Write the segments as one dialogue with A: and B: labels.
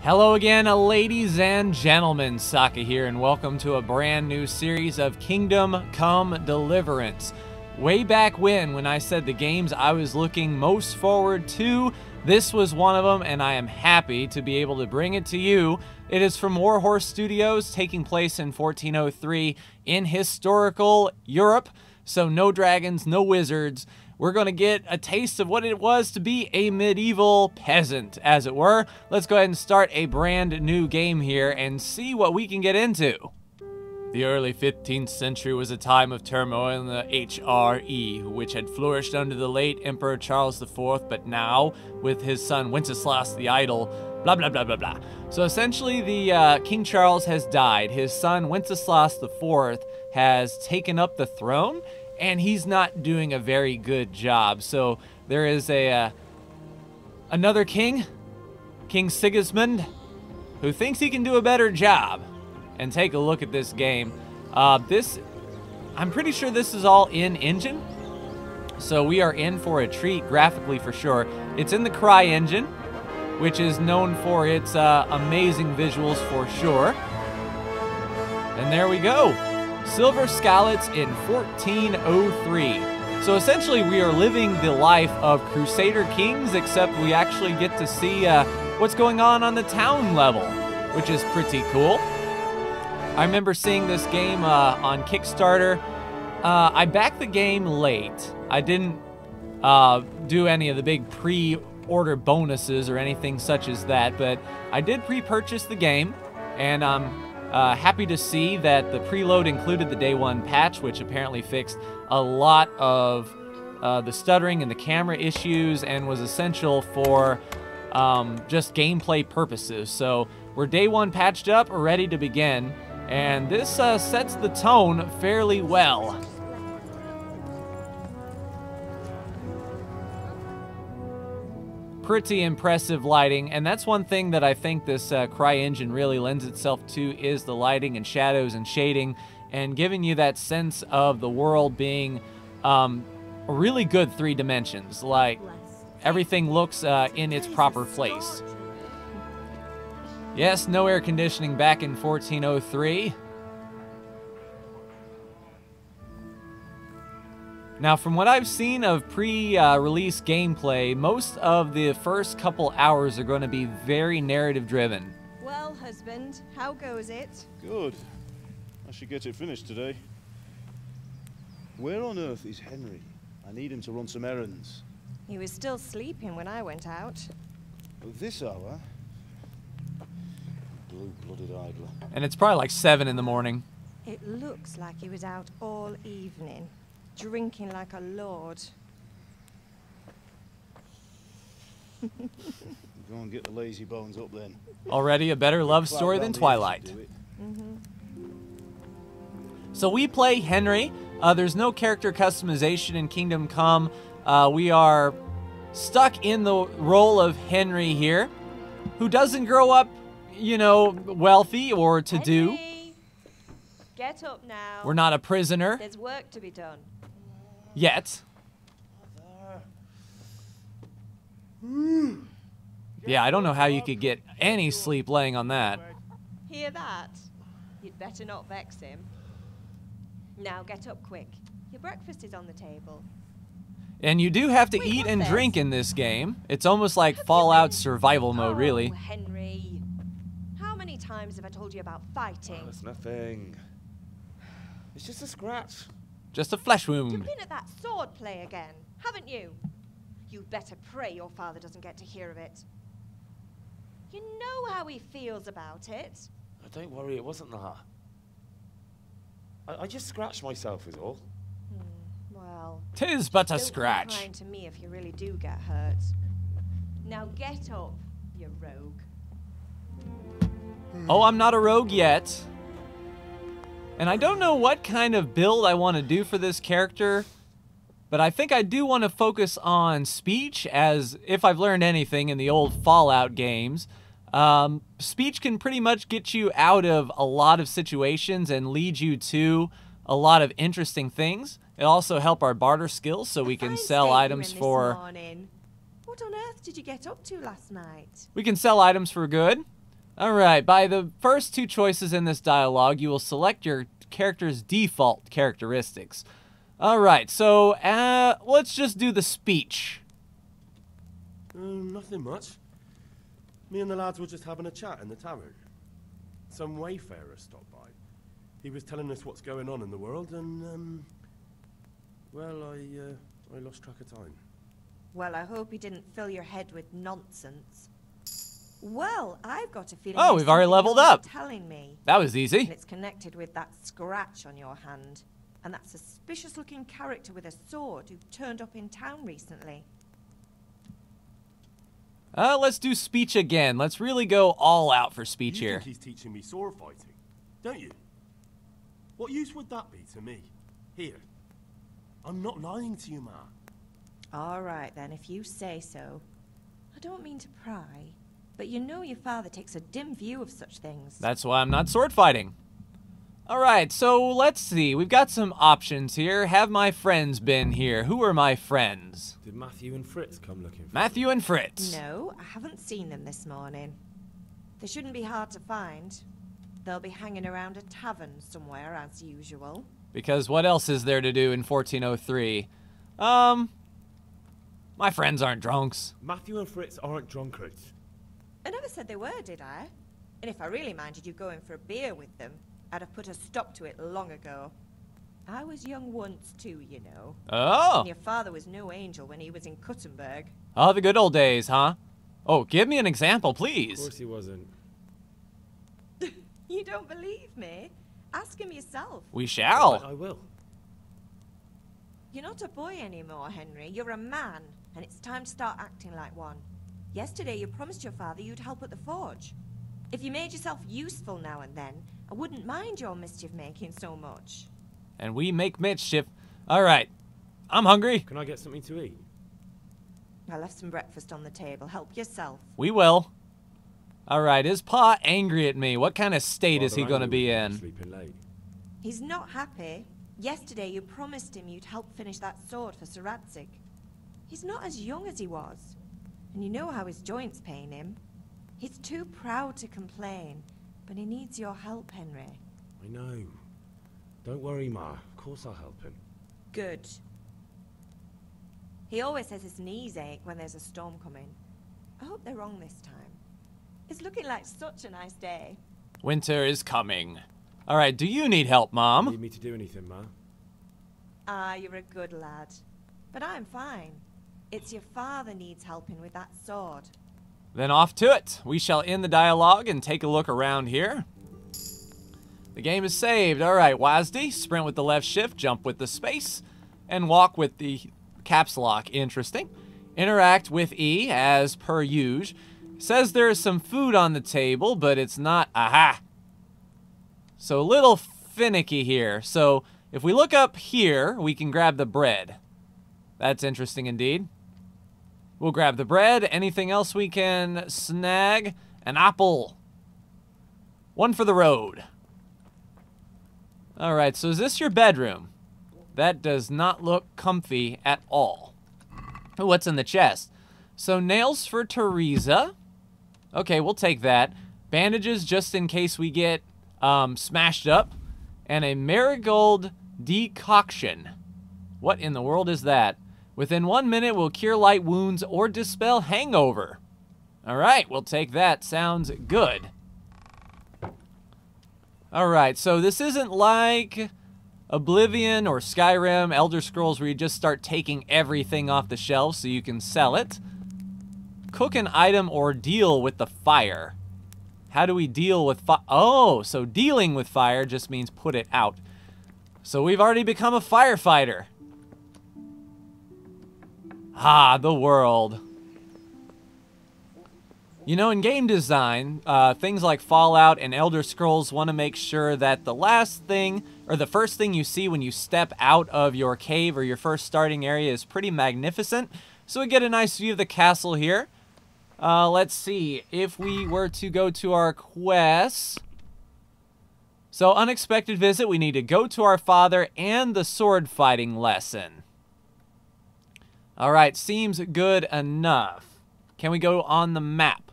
A: Hello again, ladies and gentlemen, Saka here, and welcome to a brand new series of Kingdom Come Deliverance. Way back when I said the games I was looking most forward to, this was one of them, and I am happy to be able to bring it to you. It is from Warhorse Studios, taking place in 1403 in historical Europe, so no dragons, no wizards. We're going to get a taste of what it was to be a medieval peasant, as it were. Let's go ahead and start a brand new game here and see what we can get into. The early 15th century was a time of turmoil in the HRE, which had flourished under the late Emperor Charles IV, but now, with his son Wenceslas the Idle, blah blah blah blah blah. So essentially, the King Charles has died. His son Wenceslas IV has taken up the throne, and he's not doing a very good job. So there is another king, King Sigismund, who thinks he can do a better job. And take a look at this game. I'm pretty sure this is all in engine, so we are in for a treat graphically for sure. It's in the Cry engine, which is known for its amazing visuals for sure. And there we go. Silver Scallots in 1403. So essentially we are living the life of Crusader Kings, except we actually get to see what's going on the town level, which is pretty cool. I remember seeing this game on Kickstarter. I backed the game late. I didn't do any of the big pre-order bonuses or anything such as that, but I did pre-purchase the game, and I'm happy to see that the preload included the day one patch, which apparently fixed a lot of the stuttering and the camera issues and was essential for just gameplay purposes. So we're day one patched up, ready to begin. And this sets the tone fairly well. Pretty impressive lighting, and that's one thing that I think this Cry engine really lends itself to is the lighting and shadows and shading, and giving you that sense of the world being a really good 3 dimensions. Like, everything looks in its proper place. Yes, no air conditioning back in 1403. Now, from what I've seen of pre-release gameplay, most of the first couple hours are going to be very narrative-driven.
B: Well, husband, how goes it?
C: Good. I should get it finished today. Where on earth is Henry? I need him to run some errands.
B: He was still sleeping when I went out.
C: At this hour? Blue-blooded idler.
A: And it's probably like 7 in the morning.
B: It looks like he was out all evening, drinking like a lord.
C: Go and get the lazy bones up then.
A: Already a better love story than Twilight. So we play Henry. There's no character customization in Kingdom Come. We are stuck in the role of Henry here, who doesn't grow up, you know, wealthy or to do.
B: Henry, get up now.
A: We're not a prisoner.
B: There's work to be done.
A: Yet. Yeah, I don't know how you could get any sleep laying on that.
B: Hear that? You'd better not vex him. Now get up quick. Your breakfast is on the table.
A: And you do have to
B: Wait,
A: eat and
B: what's
A: drink
B: this?
A: in this game. It's almost like Fallout survival mode, really.
B: Oh, Henry. How many times have I told you about fighting?
C: Oh, it's nothing. It's just a scratch.
A: Just a flesh
B: You've
A: wound.
B: been at that sword play again, haven't you? You'd better pray your father doesn't get to hear of it. You know how he feels about it.
D: Oh, don't worry, it wasn't that. I just scratched myself is all.
B: Well,
A: 'Tis but a
B: don't come
A: scratch.
B: crying to me if you really do get hurt. Now get up, you rogue.
A: Oh, I'm not a rogue yet. And I don't know what kind of build I want to do for this character, but I think I do want to focus on speech, as if I've learned anything in the old Fallout games. Speech can pretty much get you out of a lot of situations and lead you to a lot of interesting things. It'll also help our barter skills so we can sell items for...
B: What on earth did you get up to last night?
A: We can sell items for good. Alright, by the first two choices in this dialogue, you will select your character's default characteristics. Alright, so let's just do the speech.
E: Nothing much. Me and the lads were just having a chat in the tavern. Some wayfarer stopped by. He was telling us what's going on in the world, and, well, I lost track of time.
B: Well, I hope he didn't fill your head with nonsense. Well, I've got a feeling.
A: Oh, we've already leveled up.
B: Telling me.
A: That was easy.
B: And it's connected with that scratch on your hand, and that suspicious-looking character with a sword who turned up in town recently.
A: Let's do speech again. Let's really go all out for speech
E: You
A: here.
E: think he's teaching me sword fighting, don't you? What use would that be to me? Here. I'm not lying to you, Ma.
B: All right, then, if you say so. I don't mean to pry, but you know your father takes a dim view of such things.
A: That's why I'm not sword fighting. Alright, so let's see. We've got some options here. Have my friends been here? Who are my friends?
D: Did Matthew and Fritz come looking for
A: Matthew and Fritz.
B: No, I haven't seen them this morning. They shouldn't be hard to find. They'll be hanging around a tavern somewhere, as usual.
A: Because what else is there to do in 1403? My friends aren't drunks.
D: Matthew and Fritz aren't drunkards.
B: I never said they were, did I? And if I really minded you going for a beer with them, I'd have put a stop to it long ago. I was young once too, you know.
A: Oh.
B: And your father was no angel when he was in Kuttenberg.
A: Oh, the good old days, huh? Oh, give me an example,
D: Of
A: please.
D: course he wasn't.
B: You don't believe me? Ask him yourself.
A: We shall.
D: I will.
B: You're not a boy anymore, Henry. You're a man, and it's time to start acting like one. Yesterday you promised your father you'd help at the forge. If you made yourself useful now and then, I wouldn't mind your mischief-making so much.
A: And we make mischief. Alright. I'm hungry.
D: Can I get something to eat?
B: I left some breakfast on the table. Help yourself.
A: We will. Alright, is Pa angry at me? What kind of state is he
D: Rather
A: going to
D: angry
A: be
D: with
A: in?
D: Sleeping late.
B: He's not happy. Yesterday you promised him you'd help finish that sword for Sir Radzig. He's not as young as he was. And you know how his joints pain him. He's too proud to complain, but he needs your help, Henry.
D: I know. Don't worry, Ma. Of course I'll help him.
B: Good. He always says his knees ache when there's a storm coming. I hope they're wrong this time. It's looking like such a nice day.
A: Winter is coming. Alright, do you need help, Mom?
D: Need me to do anything, Ma?
B: Ah, you're a good lad. But I'm fine. It's your father needs helping with that sword.
A: Then off to it. We shall end the dialogue and take a look around here. The game is saved. Alright, WASD, sprint with the left shift, jump with the space, and walk with the caps lock. Interesting. Interact with E, as per usual. Says there is some food on the table, but it's not. Aha! So a little finicky here. So if we look up here, we can grab the bread. That's interesting indeed. We'll grab the bread. Anything else we can snag? An apple. One for the road. Alright, so is this your bedroom? That does not look comfy at all. Oh, what's in the chest? So nails for Teresa. Okay, we'll take that. Bandages just in case we get smashed up. And a marigold decoction. What in the world is that? Within 1 minute will cure light wounds or dispel hangover. Alright, we'll take that. Sounds good. Alright, so this isn't like Oblivion or Skyrim, Elder Scrolls, where you just start taking everything off the shelf so you can sell it. Cook an item or deal with the fire. How do we deal with fire? Oh, so dealing with fire just means put it out. So we've already become a firefighter. Ah, the world. You know, in game design, things like Fallout and Elder Scrolls want to make sure that the last thing, or the first thing you see when you step out of your cave or your first starting area is pretty magnificent. So we get a nice view of the castle here. Let's see, if we were to go to our quests. So, unexpected visit, we need to go to our father and the sword fighting lesson. Alright, seems good enough. Can we go on the map?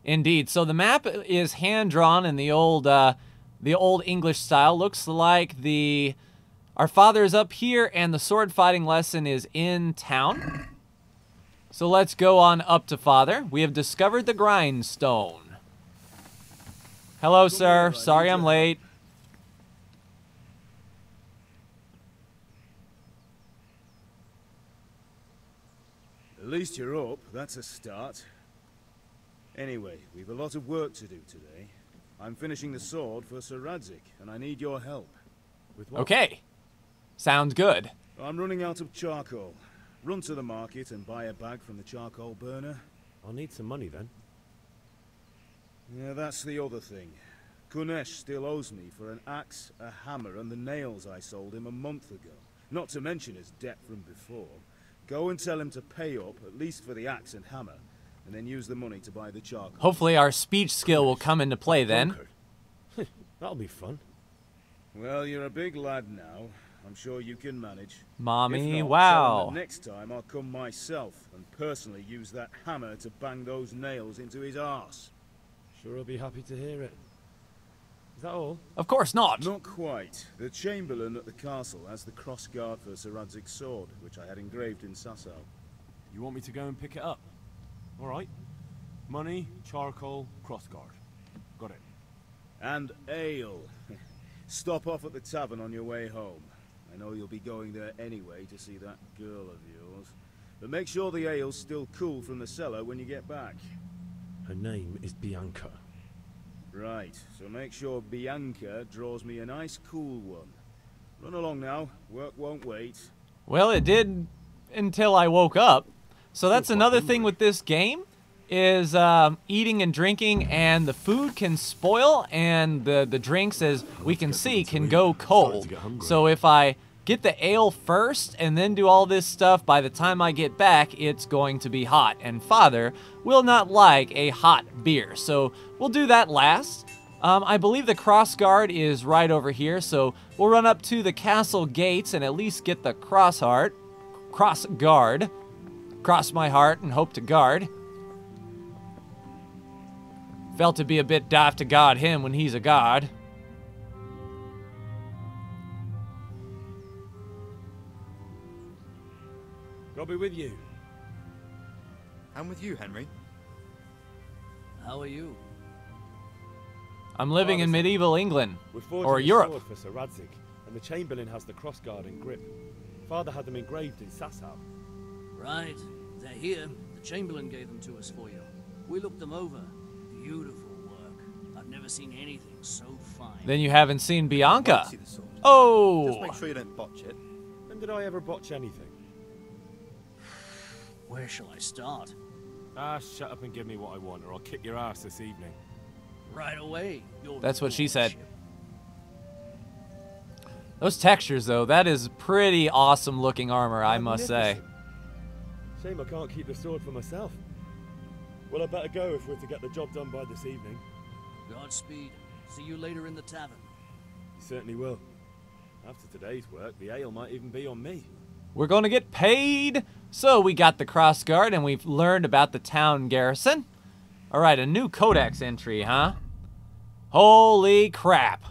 A: Indeed. So the map is hand-drawn in the old English style. Looks like our father is up here, and the sword fighting lesson is in town. So let's go on up to father. We have discovered the grindstone. Hello, sir. Sorry I'm late.
C: At least you're up. That's a start. Anyway, we've a lot of work to do today. I'm finishing the sword for Sir Radzig, and I need your help.
E: With what?
A: Okay. Sounds good.
C: I'm running out of charcoal. Run to the market and buy a bag from the charcoal burner.
D: I'll need some money then.
C: Yeah, that's the other thing. Kunesh still owes me for an axe, a hammer, and the nails I sold him a month ago. Not to mention his debt from before. Go and tell him to pay up, at least for the axe and hammer, and then use the money to buy the charcoal.
A: Hopefully our speech skill will come into play then.
D: That'll be fun.
C: Well, you're a big lad now. I'm sure you can manage.
A: Mommy,
C: If not,
A: wow.
C: tell him that next time I'll come myself and personally use that hammer to bang those nails into his arse.
D: Sure, I'll be happy to hear it. Is that all?
A: Of course not.
C: Not quite. The Chamberlain at the castle has the cross guard for Sir Radzig's sword, which I had engraved in Sasau.
E: You want me to go and pick it up? All right. Money, charcoal, crossguard. Got it.
C: And ale. Stop off at the tavern on your way home. I know you'll be going there anyway to see that girl of yours. But make sure the ale's still cool from the cellar when you get back.
D: Her name is Bianca.
C: Right, so make sure Bianca draws me a nice cool one. Run along now, work won't wait.
A: Well, it did until I woke up. So that's another thing with this game, is eating and drinking, and the food can spoil, and the drinks, as we can see, can go cold. So if I get the ale first and then do all this stuff, by the time I get back, it's going to be hot. And father will not like a hot beer, so we'll do that last. I believe the cross guard is right over here, so we'll run up to the castle gates and at least get the cross guard. Cross my heart and hope to guard. Felt to be a bit daft to guard him when he's a god.
E: I'll be with you.
F: I'm with you, Henry.
G: How are you?
A: I'm living in medieval England,
D: We're forging
A: or
D: a
A: Europe.
D: sword for Sir Radzig, and the Chamberlain has the crossguard and grip. Father had them engraved in Sasau.
G: Right. They're here. The Chamberlain gave them to us for you. We looked them over. Beautiful work. I've never seen anything so fine.
A: Then you haven't seen Bianca.
F: See the sword. Just
A: Oh!
F: make sure you don't botch it.
D: When did I ever botch anything?
G: Where shall I start?
E: Ah, shut up and give me what I want, or I'll kick your ass this evening.
G: Right away.
A: That's what she said. Those textures, though, that is pretty awesome looking armor, I must say.
D: Magnificent. Shame I can't keep the sword for myself. Well, I better go if we're to get the job done by this evening.
G: Godspeed. See you later in the tavern.
D: You certainly will. After today's work, the ale might even be on me.
A: We're going to get paid. So we got the cross guard, and we've learned about the town garrison. All right, a new codex entry, huh? Holy crap.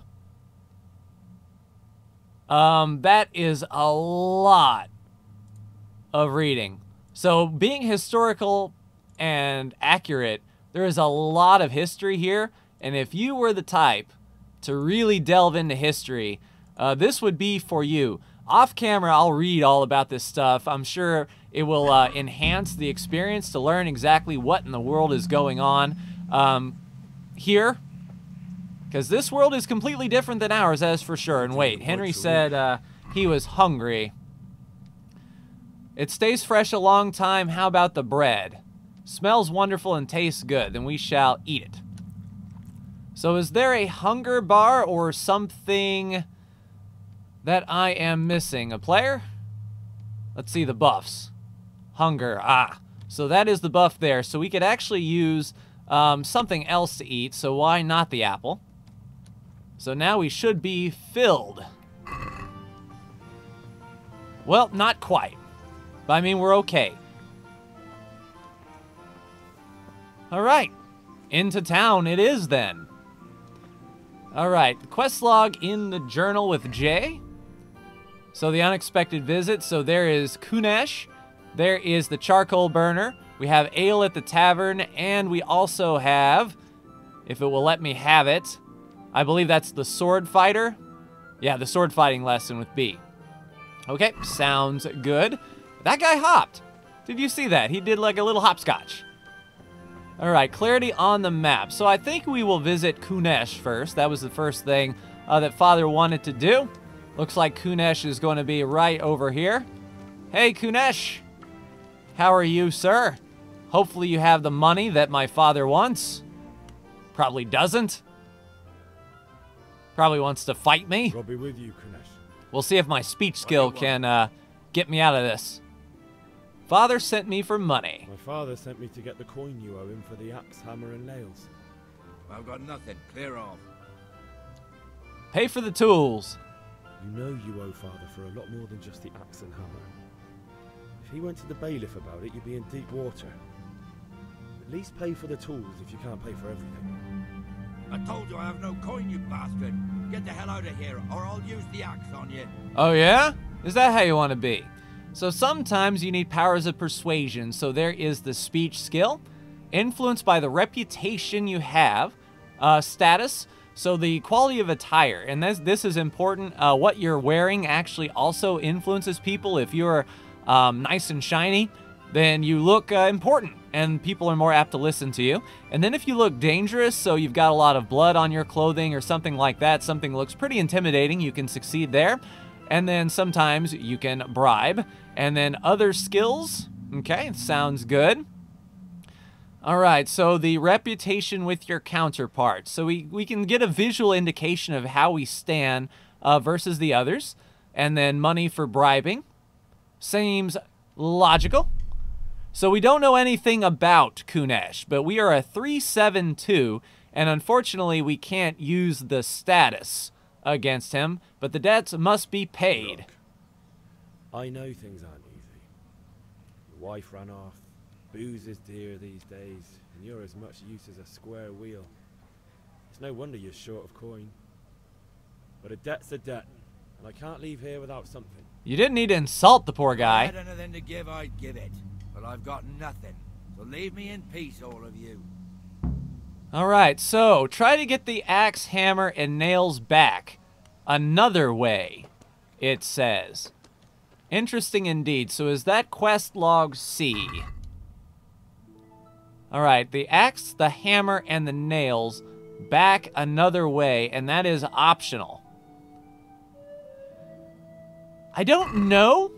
A: That is a lot of reading. So being historical and accurate, there is a lot of history here. And if you were the type to really delve into history, this would be for you. Off camera, I'll read all about this stuff. I'm sure it will enhance the experience to learn exactly what in the world is going on here. Because this world is completely different than ours, as for sure. And wait, Henry said he was hungry. It stays fresh a long time. How about the bread? Smells wonderful and tastes good. Then we shall eat it. So is there a hunger bar or something that I am missing? A player? Let's see the buffs. Hunger. Ah. So that is the buff there. So we could actually use something else to eat. So why not the apple? So now we should be filled. Well, not quite. But I mean, we're okay. All right. Into town it is then. Alright, quest log in the journal with Jay. So the unexpected visit. So there is Kunesh. There is the charcoal burner. We have ale at the tavern. And we also have, if it will let me have it, I believe that's the sword fighter. Yeah, the sword fighting lesson with B. Okay, sounds good. That guy hopped. Did you see that? He did like a little hopscotch. All right, clarity on the map. So I think we will visit Kunesh first. That was the first thing that Father wanted to do. Looks like Kunesh is going to be right over here. Hey, Kunesh. How are you, sir? Hopefully you have the money that my father wants. Probably doesn't. Probably wants to fight me.
D: I'll be with you, Kunesh.
A: We'll see if my speech skill can get me out of this. Father sent me for money.
D: My father sent me to get the coin you owe him for the axe, hammer, and nails.
H: I've got nothing. Clear off.
A: Pay for the tools.
D: You know you owe father for a lot more than just the axe and hammer. If he went to the bailiff about it, you'd be in deep water. At least pay for the tools if you can't pay for everything.
H: I told you I have no coin, you bastard. Get the hell out of here, or I'll use the axe on you.
A: Oh yeah? Is that how you want to be? So sometimes you need powers of persuasion. So there is the speech skill, influenced by the reputation you have, status, so the quality of attire. And this is important. What you're wearing actually also influences people. If you're nice and shiny, then you look important, and people are more apt to listen to you. And then if you look dangerous, so you've got a lot of blood on your clothing or something like that, something looks pretty intimidating, you can succeed there. And then sometimes you can bribe. And then other skills. Okay, sounds good. All right, so the reputation with your counterparts. So we can get a visual indication of how we stand versus the others. And then money for bribing. Seems logical. So we don't know anything about Kunesh, but we are a 372, and unfortunately we can't use the status against him, but the debts must be paid.
D: Look, I know things aren't easy. Your wife ran off, booze is dear these days, and you're as much use as a square wheel. It's no wonder you're short of coin. But a debt's a debt, and I can't leave here without something.
A: You didn't need to insult the poor
H: If
A: guy.
H: I had anything to give, I'd give it. But I've got nothing. So leave me in peace, all of you.
A: Alright, so try to get the axe, hammer, and nails back. Another way, it says. Interesting indeed. So is that quest log C? Alright, the axe, the hammer, and the nails back another way, and that is optional. I don't know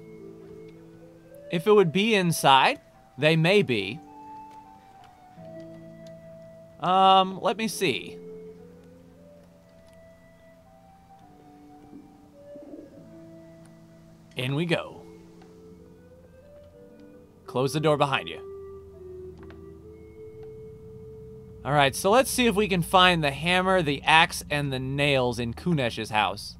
A: if it would be inside. They may be. Let me see. In we go. Close the door behind you. Alright, so let's see if we can find the hammer, the axe, and the nails in Kunesh's house.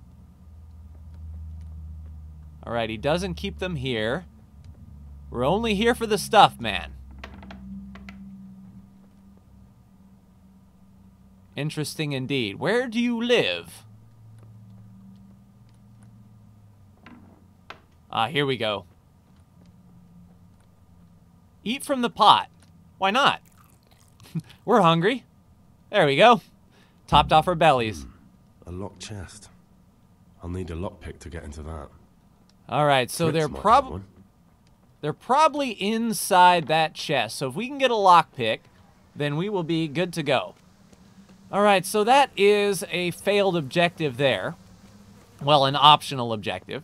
A: Alright, he doesn't keep them here. We're only here for the stuff, man. Interesting indeed. Where do you live? Ah, here we go. Eat from the pot. Why not? We're hungry. There we go. Topped off our bellies.
E: A locked chest. I'll need a lockpick to get into that.
A: Alright, so
E: Fritz
A: they're
E: might have
A: probably...
E: one.
A: They're probably inside that chest. So if we can get a lockpick, then we will be good to go. Alright, so that is a failed objective there. Well, an optional objective.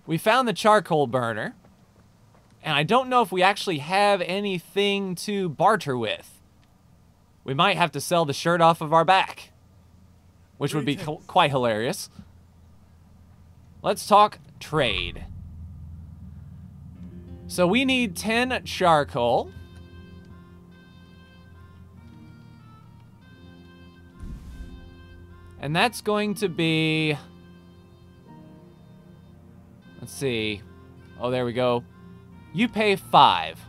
A: We found the charcoal burner. And I don't know if we actually have anything to barter with. We might have to sell the shirt off of our back. Which would be quite hilarious. Let's talk trade. So we need 10 charcoal. And that's going to be... Let's see. Oh, there we go. You pay 5.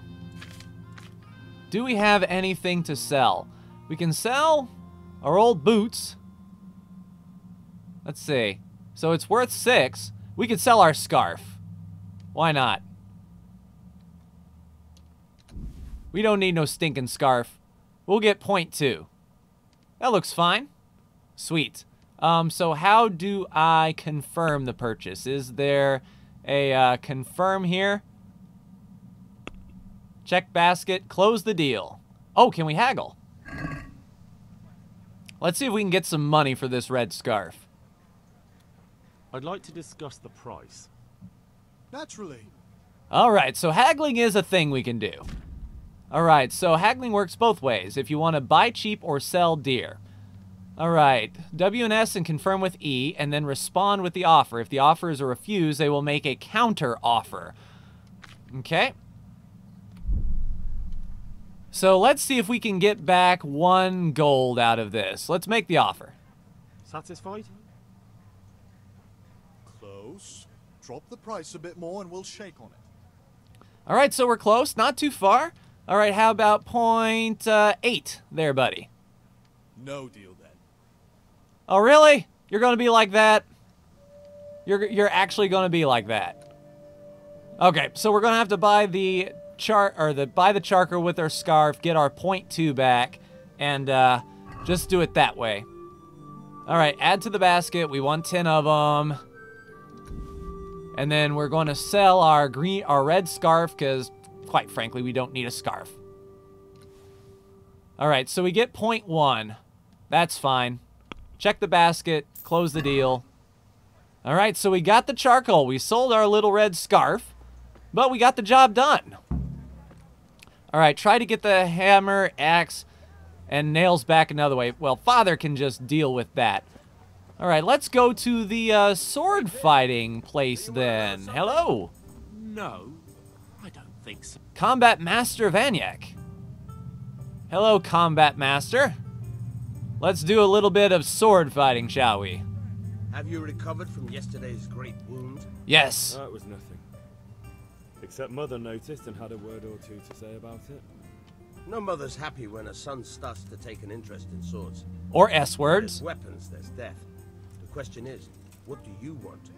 A: Do we have anything to sell? We can sell our old boots. Let's see. So it's worth 6. We could sell our scarf. Why not? We don't need no stinking scarf. We'll get 0.2. That looks fine. Sweet. So how do I confirm the purchase? Is there a confirm here? Check basket. Close the deal. Oh, can we haggle? Let's see if we can get some money for this red scarf.
E: I'd like to discuss the price.
I: Naturally.
A: All right, so haggling is a thing we can do. All right, so haggling works both ways. If you want to buy cheap or sell dear. All right, W and S and confirm with E, and then respond with the offer. If the offer is a refuse, they will make a counter offer. Okay. So let's see if we can get back 1 gold out of this. Let's make the offer.
E: Satisfied?
I: Close. Drop the price a bit more and we'll shake on it.
A: All right, so we're close, not too far. All right, how about 0.8 there, buddy?
I: No deal then.
A: Oh, really? You're going to be like that? You're actually going to be like that. Okay, so we're going to have to buy the charker with our scarf, get our 0.2 back, and just do it that way. All right, add to the basket. We want 10 of them. And then we're going to sell our red scarf because, quite frankly, we don't need a scarf. All right, so we get 0.1. That's fine. Check the basket, close the deal. All right, so we got the charcoal. We sold our little red scarf, but we got the job done. All right, try to get the hammer, axe, and nails back another way. Well, Father can just deal with that. All right, let's go to the sword fighting place then. Hello.
J: No, I don't think so.
A: Combat Master Vanyak. Hello, Combat Master. Let's do a little bit of sword fighting, shall we?
K: Have you recovered from yesterday's great wound?
A: Yes.
D: That was nothing. Except Mother noticed and had a word or two to say about it.
K: No mother's happy when a son starts to take an interest in swords.
A: Or S words.
K: There's weapons, there's death. The question is, what do you want?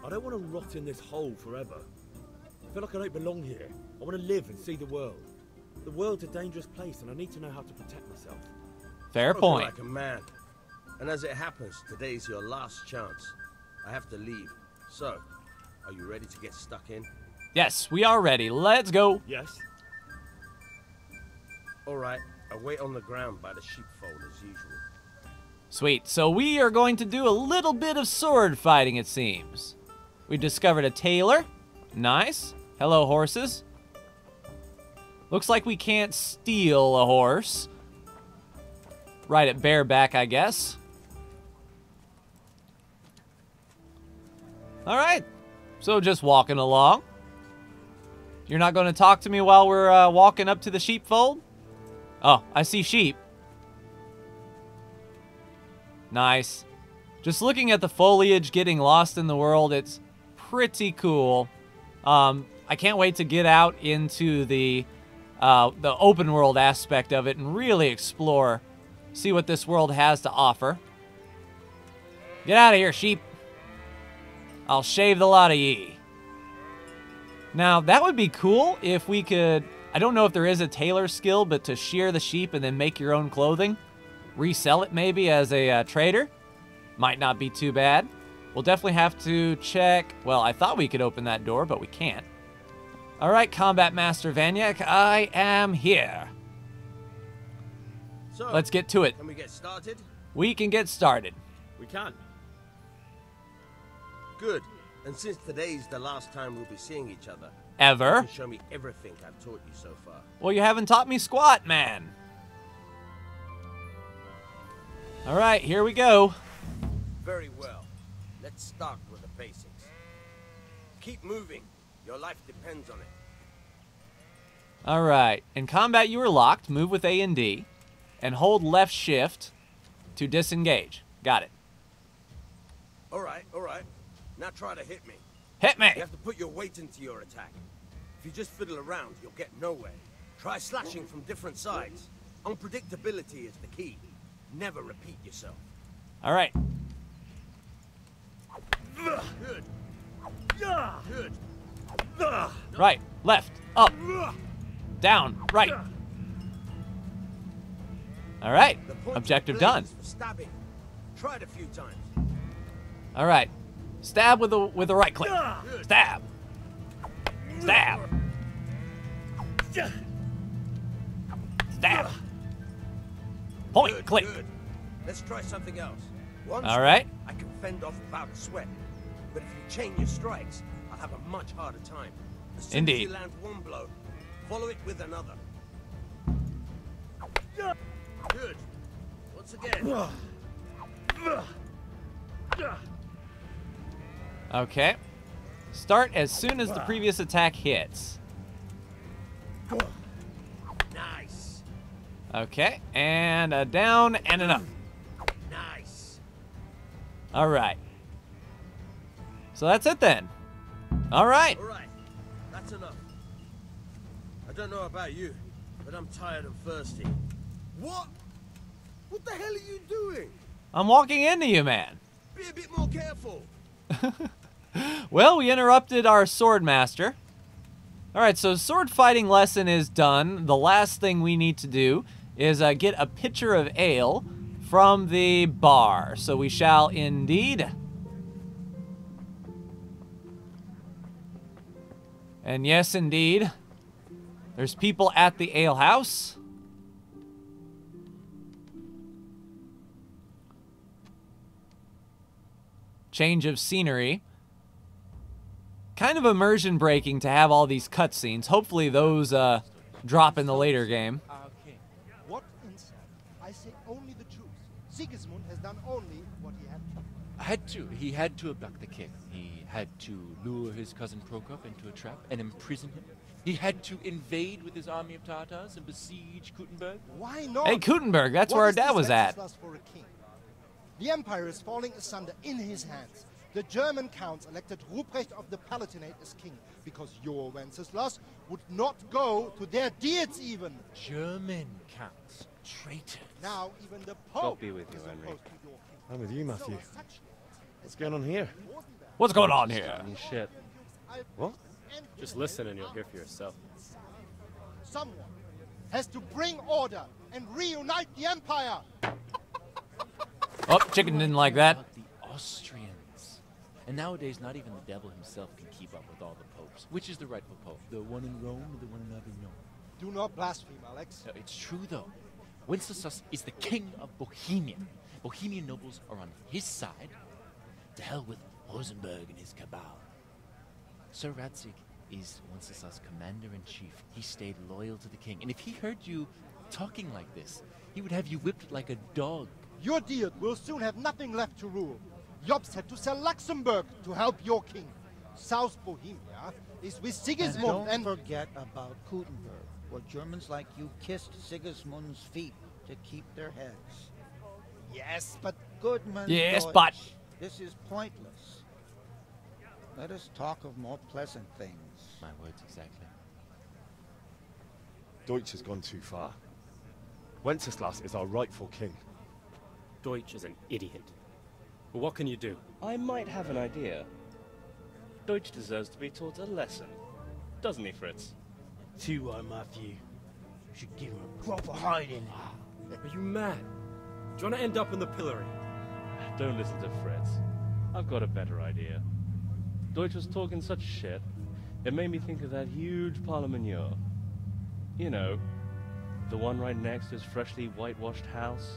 D: I don't want to rot in this hole forever. I feel like I don't belong here. I want to live and see the world. The world's a dangerous place and I need to know how to protect myself.
A: Fair point.
K: Like a man. And as it happens, today's your last chance. I have to leave. So, are you ready to get stuck in?
A: Yes, we are ready. Let's go.
D: Yes.
K: All right. I'll wait on the ground by the sheepfold as usual.
A: Sweet. So we are going to do a little bit of sword fighting, it seems. We discovered a tailor. Nice. Hello, horses. Looks like we can't steal a horse. Ride it bareback, I guess. All right. So just walking along. You're not going to talk to me while we're walking up to the sheepfold? Oh, I see sheep. Nice. Just looking at the foliage getting lost in the world, it's pretty cool. I can't wait to get out into the open world aspect of it and really explore, see what this world has to offer. Get out of here, sheep. I'll shave the lot of ye. Now, that would be cool if we could, I don't know if there is a tailor skill, but to shear the sheep and then make your own clothing. Resell it maybe as a trader. Might not be too bad. We'll definitely have to check. Well, I thought we could open that door, but we can't. All right, Combat Master Vanyak, I am here.
K: So,
A: let's get to it.
K: Can we get started?
A: We can get started.
D: We can.
K: Good. And since today's the last time we'll be seeing each other,
A: ever,
K: you can show me everything I've taught you so far.
A: Well, you haven't taught me squat, man. All right, here we go.
K: Very well. Let's start with the basics. Keep moving. Your life depends on it.
A: All right. In combat, you are locked. Move with A and D. And hold left shift to disengage. Got it.
K: All right, all right. Now try to hit me.
A: Hit me!
K: You have to put your weight into your attack. If you just fiddle around, you'll get nowhere. Try slashing from different sides. Unpredictability is the key. Never repeat yourself.
A: All right.
K: Good. Good.
A: Right, left, up, down, right. All right,
K: The point
A: objective
K: of blade
A: done.
K: is for stabbing. Try it a few times.
A: All right, stab with the right click. Stab. Stab. Stab. Point,
K: Good,
A: click.
K: good. Let's try something else. One
A: All right.
K: I can fend off without a sweat. But if you chain your strikes, I'll have a much harder time. As soon
A: Indeed.
K: as you land one blow, follow it with another. Good. Once again.
A: Okay. Start as soon as the previous attack hits.
K: Nice.
A: Okay, and a down and an up.
K: Nice.
A: All right. So that's it then. All right.
K: All right. That's enough. I don't know about you, but I'm tired and thirsty. What? What the hell are you doing?
A: I'm walking into you, man.
K: Be a bit more careful.
A: Well, we interrupted our sword master. All right, so sword fighting lesson is done. The last thing we need to do is get a pitcher of ale from the bar. So we shall indeed. And yes, indeed, there's people at the ale house. Change of scenery. Kind of immersion breaking to have all these cutscenes. Hopefully those drop in the later game.
L: Okay. What insight? I say only the truth. Sigismund has done only what he had to.
M: He had to abduct the king. He had to lure his cousin Prokop into a trap and imprison him. He had to invade with his army of Tatars and besiege Kuttenberg.
L: Why not?
A: Hey, Kuttenberg, that's where our dad was at.
L: For a king? The empire is falling asunder in his hands. The German counts elected Ruprecht of the Palatinate as king because your Wenceslas would not go to their deeds even.
M: German counts. Traitors.
L: Now even the Pope
D: be with you,
L: is
D: Henry.
L: opposed to your king.
D: I'm with you, Matthew. What's going on here?
A: What's going on here?
D: Shit. What?
L: Just listen and you'll hear for yourself. Someone has to bring order and reunite the empire.
A: Oh, chicken didn't like that.
M: The Austrians. And nowadays, not even the devil himself can keep up with all the popes. Which is the rightful pope? The one in Rome or the one in Avignon?
L: Do not blaspheme, Alex.
M: No, it's true, though. Wenceslas is the king of Bohemia. Bohemian nobles are on his side. To hell with Rosenberg and his cabal. Sir Radzig is Wenceslas' commander-in-chief. He stayed loyal to the king. And if he heard you talking like this, he would have you whipped like a dog.
L: Your deed will soon have nothing left to rule. Jobst had to sell Luxembourg to help your king. South Bohemia is with Sigismund
N: and don't forget about Kuttenberg, where Germans like you kissed Sigismund's feet to keep their heads.
L: Yes, but
N: Goodman.
A: Yes,
N: Deutsch,
A: but
N: this is pointless. Let us talk of more pleasant things.
M: My words exactly.
D: Deutsch has gone too far. Wenceslas is our rightful king.
O: Deutsch is an idiot. But what can you do? I might have an idea. Deutsch deserves to be taught a lesson. Doesn't he, Fritz?
P: Too right, Matthew. You should give him a proper hiding.
O: Are you mad? Do you want to end up in the pillory? Don't listen to Fritz. I've got a better idea. Deutsch was talking such shit, it made me think of that huge parliament. You know, the one right next to his freshly whitewashed house.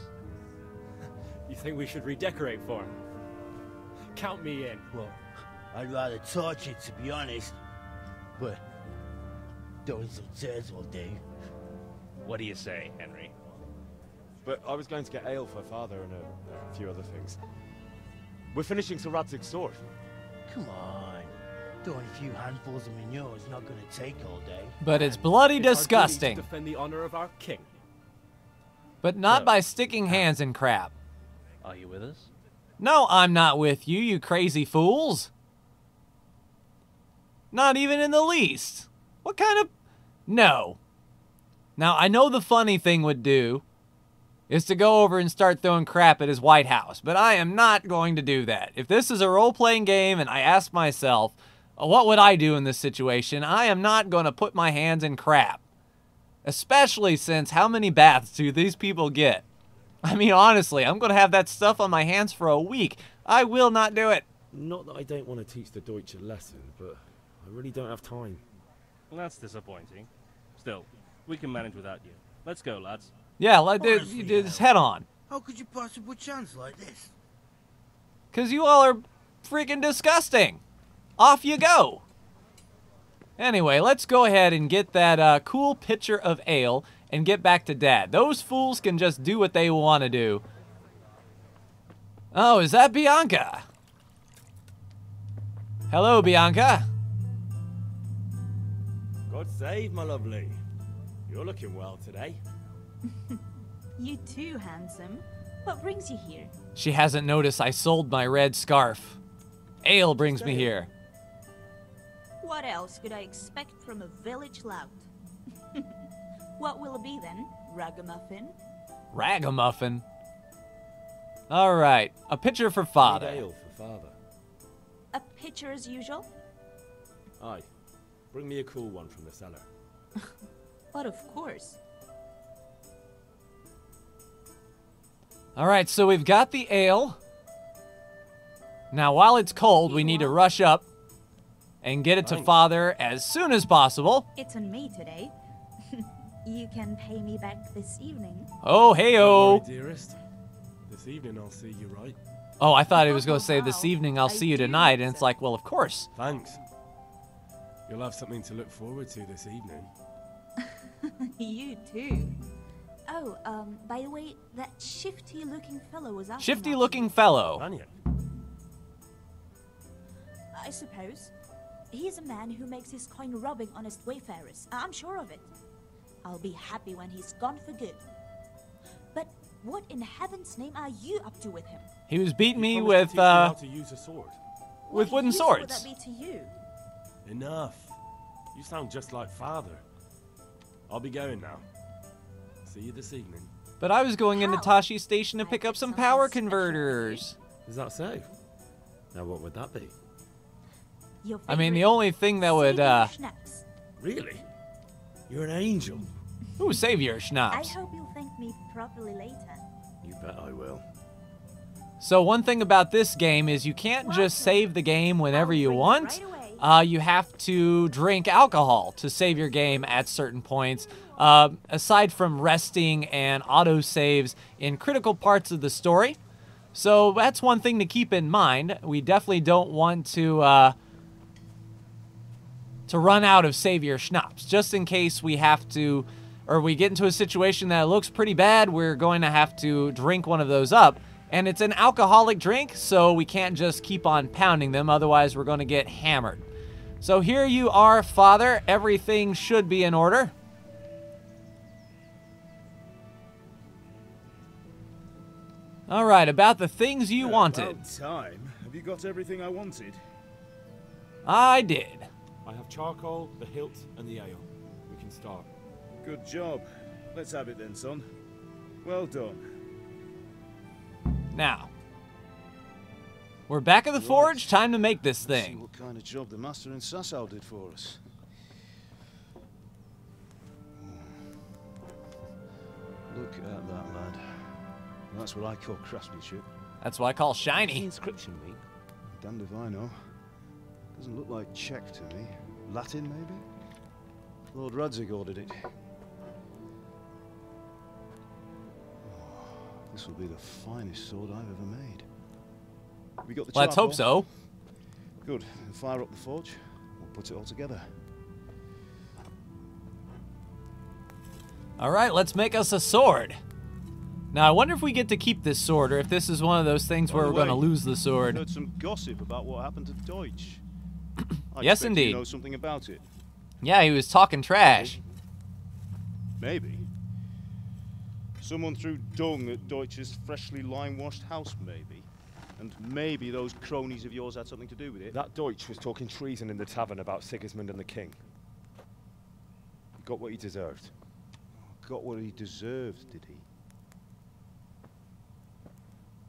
O: You think we should redecorate for him? Count me in.
P: Well, I'd rather torch it, to be honest. But throwing some tears will do.
O: What do you say, Henry?
D: But I was going to get ale for father and a few other things. We're finishing Sir Radzig's sword.
P: Come on. Throwing a few handfuls of manure is not going to take all day.
A: But it's bloody
O: It's our duty
A: disgusting.
O: to defend the honor of our king.
A: But not by sticking hands in crap.
O: Are you with us?
A: No, I'm not with you, you crazy fools. Not even in the least. What kind of... No. Now, I know the funny thing would do is to go over and start throwing crap at his White House, but I am not going to do that. If this is a role-playing game and I ask myself, what would I do in this situation, I am not going to put my hands in crap. Especially since how many baths do these people get? I mean, honestly, I'm going to have that stuff on my hands for a week. I will not do it.
D: Not that I don't want to teach the Deutsch a lesson, but I really don't have time.
O: Well, that's disappointing. Still, we can manage without you. Let's go, lads.
A: Yeah, just head on.
H: How could you possibly chance like this?
A: Because you all are freaking disgusting. Off you go. Anyway, let's go ahead and get that cool pitcher of ale and get back to Dad. Those fools can just do what they want to do. Oh, is that Bianca? Hello, Bianca.
D: God save, my lovely. You're looking well today.
Q: You too, handsome. What brings you here?
A: She hasn't noticed I sold my red scarf. Ale brings me here.
Q: What else could I expect from a village lout? What will it be then? Ragamuffin?
A: Ragamuffin? All right, a pitcher for father.
D: Ale for father.
Q: A pitcher as usual?
D: Aye. Bring me a cool one from the cellar.
Q: But of course.
A: All right, so we've got the ale. Now, while it's cold, we need to rush up and get it to father as soon as possible.
Q: It's on me today. You can pay me back this evening.
A: Oh, hey-oh.
E: Don't worry, dearest. This evening I'll see you right.
A: Oh, I thought he was going to say this evening I'll see you tonight, and it's like, well, of course.
E: Thanks. You'll have something to look forward to this evening.
Q: You too. Oh, by the way, that shifty-looking fellow was out.
A: Shifty-looking fellow.
Q: I suppose. He's a man who makes his coin robbing honest wayfarers. I'm sure of it. I'll be happy when he's gone for good. But what in heaven's name are you up to with him?
A: He was beating me with,
E: how to use a sword.
A: with wooden
Q: What
A: swords.
Q: would that be to you?
E: Enough. You sound just like father. I'll be going now. See you this evening.
A: But I was going into Tashi Station to pick up some power converters.
D: Is that so? Now what would that be?
A: I mean, the only thing that would,
D: Really? You're an angel.
A: Ooh, Savior
Q: I
A: Schnapps.
Q: hope you'll thank me properly later.
D: You bet I will.
A: So one thing about this game is you can't just save the game whenever you want. You have to drink alcohol to save your game at certain points. Aside from resting and auto-saves in critical parts of the story. So that's one thing to keep in mind. We definitely don't want to run out of Savior Schnapps. Just in case we have to, or we get into a situation that looks pretty bad, we're going to have to drink one of those up. And it's an alcoholic drink, so we can't just keep on pounding them, otherwise we're going to get hammered. So here you are, Father. Everything should be in order. All right, about the things you wanted.
C: About time. Have you got everything I wanted?
A: I did.
D: I have charcoal, the hilt, and the ale. We can start.
C: Good job. Let's have it then, son. Well done.
A: Now, we're back at the forge. Time to make this
C: Let's see
A: thing.
C: what kind of job the master in Sasau did for us. Look at that, lad. That's what I call craftsmanship.
A: That's what I call
D: What's the
A: shiny.
D: inscription mean?
C: Damned if I know. Doesn't look like Czech to me. Latin, maybe? Lord Radzig ordered it. Oh, this will be the finest sword I've ever made. We got the
A: Let's hope
C: charcoal?
A: so.
C: Good. Then fire up the forge. We'll put it all together.
A: All right, let's make us a sword. Now, I wonder if we get to keep this sword, or if this is one of those things where
C: By the
A: we're going to
C: way,
A: lose the sword.
C: I heard some gossip about what happened to Deutsch. I
A: Yes,
C: expect
A: indeed.
C: You know something about it.
A: Yeah, he was talking trash.
C: Maybe. Someone threw dung at Deutsch's freshly lime-washed house, maybe. And maybe those cronies of yours had something to do with it.
D: That Deutsch was talking treason in the tavern about Sigismund and the king. He got what he deserved.
C: got what he deserved, did he?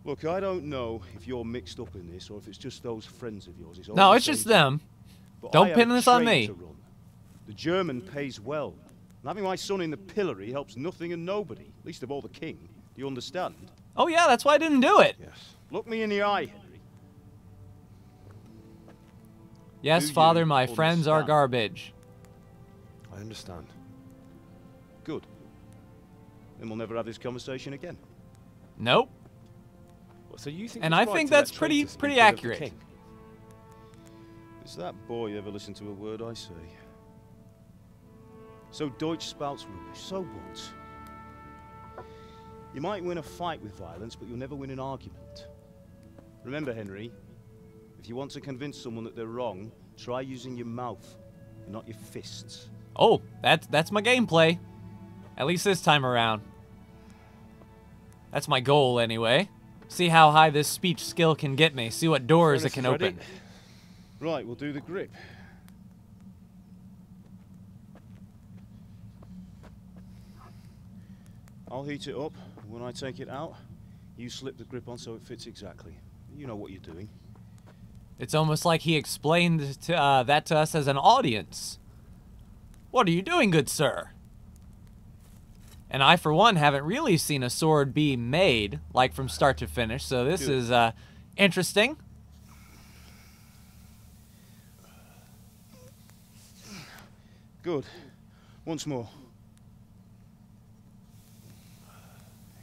C: Look, I don't know if you're mixed up in this or if it's just those friends of yours.
A: No, it's just them. Don't pin this on me.
C: The German pays well. And having my son in the pillory helps nothing and nobody, least of all the king. Do you understand?
A: Oh yeah, that's why I didn't do it.
C: Yes. Look me in the eye, Henry.
A: Yes, Father, my friends are garbage.
C: I understand. Good. Then we'll never have this conversation again.
A: Nope.
D: So you think
A: and I think that's pretty accurate.
C: Does that boy ever listen to a word I say? So Deutsch spouts rubbish. So what? You might win a fight with violence, but you'll never win an argument. Remember, Henry, if you want to convince someone that they're wrong, try using your mouth, and not your fists.
A: Oh, that's my gameplay. At least this time around. That's my goal, anyway. See how high this speech skill can get me. See what doors it can open.
C: Right, we'll do the grip. I'll heat it up. When I take it out, you slip the grip on so it fits exactly. You know what you're doing.
A: It's almost like he explained that to us as an audience. What are you doing, good sir? And I, for one, haven't really seen a sword be made, like from start to finish, so this is interesting.
C: Good. Once more.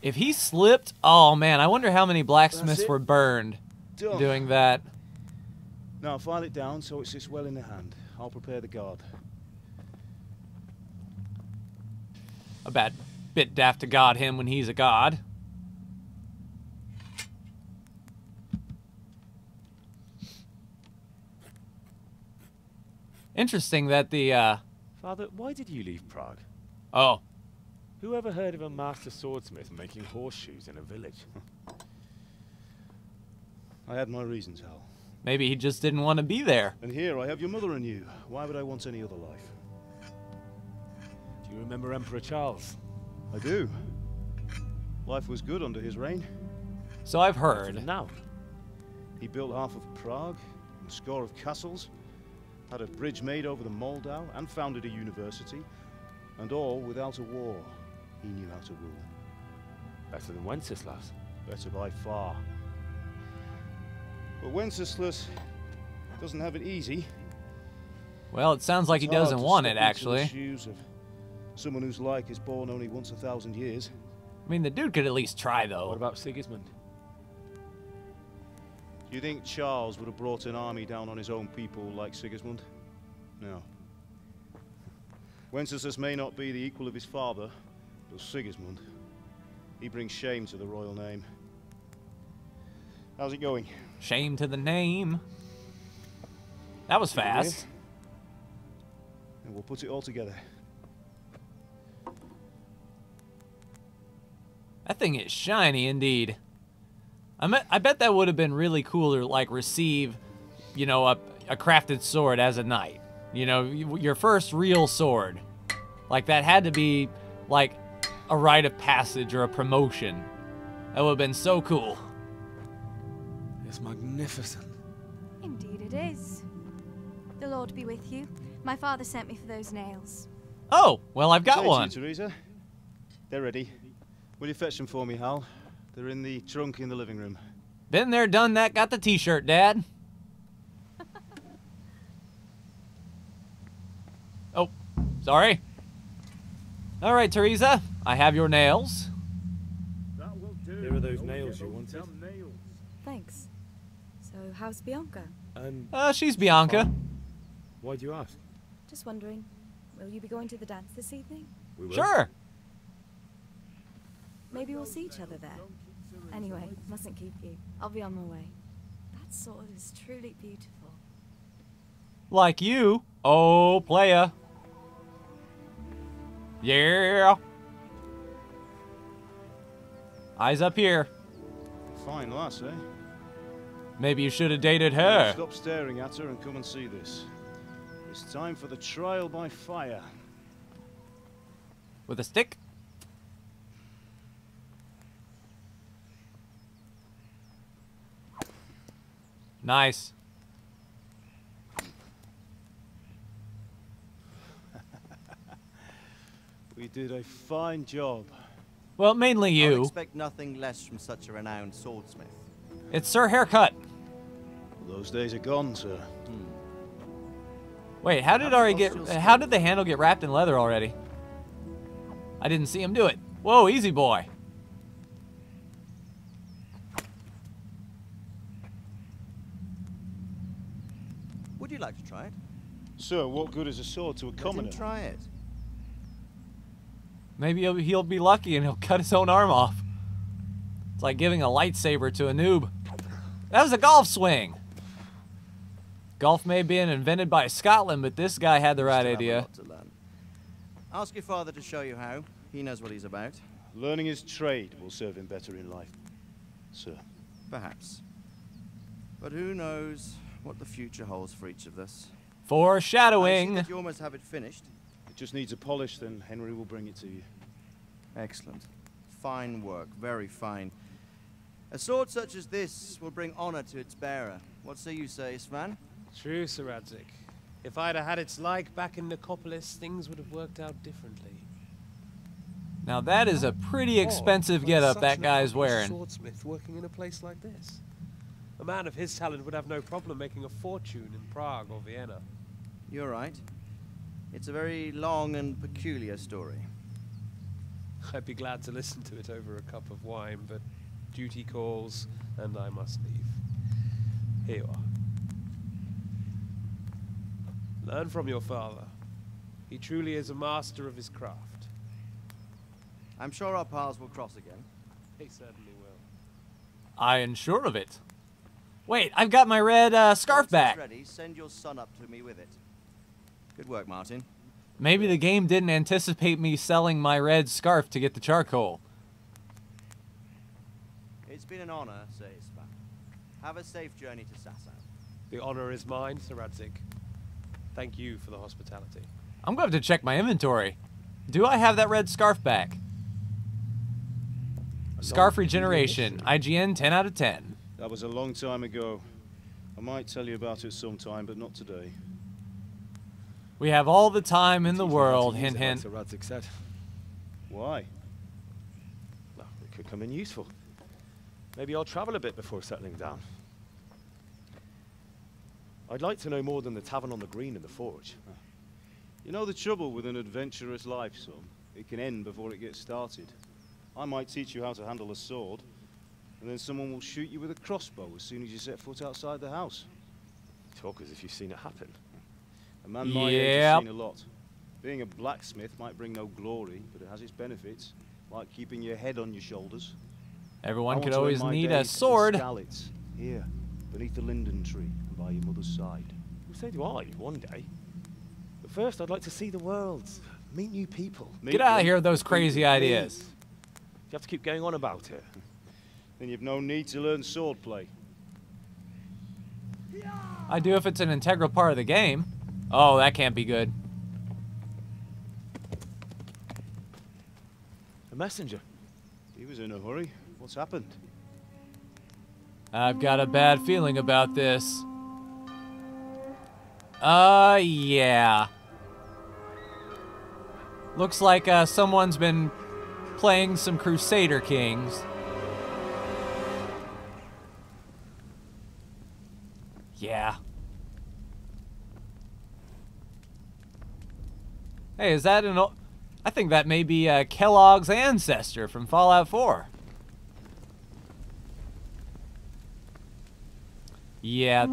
A: If he slipped, oh man, I wonder how many blacksmiths were burned doing that.
C: Now file it down so it sits well in the hand. I'll prepare the guard.
A: A bit daft to god him when he's a god. Interesting that the
D: Father, why did you leave Prague?
A: Oh.
D: Who ever heard of a master swordsmith making horseshoes in a village?
C: I had my reasons, Hal.
A: Maybe he just didn't want to be there.
C: And here I have your mother and you. Why would I want any other life?
D: Do you remember Emperor Charles?
C: I do. Life was good under his reign.
A: So I've heard.
C: Now, he built half of Prague, and a score of castles, had a bridge made over the Moldau, and founded a university, and all without a war. He knew how to rule.
D: Better than Wenceslas.
C: Better by far. But Wenceslas doesn't have it easy.
A: Well, it sounds like he doesn't want it, actually.
C: The shoes of someone whose like is born only once 1,000 years.
A: I mean, the dude could at least try, though.
D: What about Sigismund?
C: Do you think Charles would have brought an army down on his own people like Sigismund? No. Wenceslas may not be the equal of his father, but Sigismund, he brings shame to the royal name. How's it going?
A: Shame to the name. That was fast.
C: And we'll put it all together.
A: That thing is shiny indeed. I bet that would have been really cool to like receive, you know, a crafted sword as a knight. You know, your first real sword. Like that had to be like a rite of passage or a promotion. That would have been so cool.
D: It's magnificent.
R: Indeed it is. The Lord be with you. My father sent me for those nails.
A: Oh, well, I've got one.
C: Teresa. They're ready. Will you fetch them for me, Hal? They're in the trunk in the living room.
A: Been there, done that, got the t-shirt, Dad. Oh, sorry. All right, Teresa, I have your nails.
D: Here are those nails you wanted.
R: Thanks. So, how's Bianca?
A: She's Bianca.
D: Why do you ask?
R: Just wondering, will you be going to the dance this evening?
D: We will.
A: Sure.
R: Maybe we'll see each other there. Anyway, mustn't keep you. I'll be on my way. That sword is truly beautiful.
A: Like you. Oh, playa. Yeah. Eyes up here.
C: Fine lass, eh?
A: Maybe you should have dated her.
C: Stop staring at her and come and see this. It's time for the trial by fire.
A: With a stick? Nice.
S: We did a fine job.
A: Well, mainly you.
F: I'll expect nothing less from such a renowned swordsmith.
A: It's Sir Haircut.
C: Well, those days are gone, sir.
A: Wait, how did the handle get wrapped in leather already? I didn't see him do it. Whoa, easy boy.
F: Would you like to try it?
C: Sir, what good is a sword to a commoner?
F: Let him try it.
A: Maybe he'll be lucky and he'll cut his own arm off. It's like giving a lightsaber to a noob. That was a golf swing. Golf may have been invented by Scotland, but this guy had the right idea.
F: Ask your father to show you how. He knows what he's about.
C: Learning his trade will serve him better in life, sir.
F: Perhaps. But who knows what the future holds for each of us.
A: Foreshadowing.
F: I see that you almost have it finished.
C: It just needs a polish, then Henry will bring it to you.
F: Excellent. Fine work, very fine. A sword such as this will bring honor to its bearer. What say you, Svan?
O: True, Sir Radzik. If I'd have had its like back in Nicopolis, things would have worked out differently.
A: Now that is a pretty expensive getup that guy's wearing.
O: Swordsmith working in a place like this. A man of his talent would have no problem making a fortune in Prague or Vienna.
F: You're right. It's a very long and peculiar story.
O: I'd be glad to listen to it over a cup of wine, but duty calls, and I must leave. Here you are. Learn from your father. He truly is a master of his craft.
F: I'm sure our paths will cross again.
O: He certainly will.
A: I am sure of it. Wait, I've got my red scarf back.
F: Ready, send your son up to me with it. Good work, Martin.
A: Maybe the game didn't anticipate me selling my red scarf to get the charcoal.
F: It's been an honor, Sir Ispan. Have a safe journey to Sasau.
O: The honor is mine, Sir Radzik. Thank you for the hospitality.
A: I'm going to have to check my inventory. Do I have that red scarf back? Scarf regeneration. IGN 10 out of 10.
C: That was a long time ago. I might tell you about it sometime, but not today.
A: We have all the time in the world, hint hint.
D: Sir Radzik said.
C: Why?
D: Well, it could come in useful. Maybe I'll travel a bit before settling down. I'd like to know more than the tavern on the green and the forge.
C: You know the trouble with an adventurous life, son? It can end before it gets started. I might teach you how to handle a sword, and then someone will shoot you with a crossbow as soon as you set foot outside the house.
D: Talk as if you've seen it happen.
C: A man my age has seen a lot. Being a blacksmith might bring no glory, but it has its benefits, like keeping your head on your shoulders.
A: Everyone could always need a sword.
C: Skalitz, here, beneath the linden tree, and by your mother's side.
D: Well, so do I, one day. But first, I'd like to see the world, meet new people.
A: Get out of here with those crazy ideas.
D: You have to keep going on about it.
C: Then you've no need to learn swordplay.
A: I do if it's an integral part of the game. Oh, that can't be good.
D: A messenger.
C: He was in a hurry. What's happened?
A: I've got a bad feeling about this. Yeah. Looks like someone's been playing some Crusader Kings. Yeah. Hey, is that an... I think that may be Kellogg's ancestor from Fallout 4. Yeah.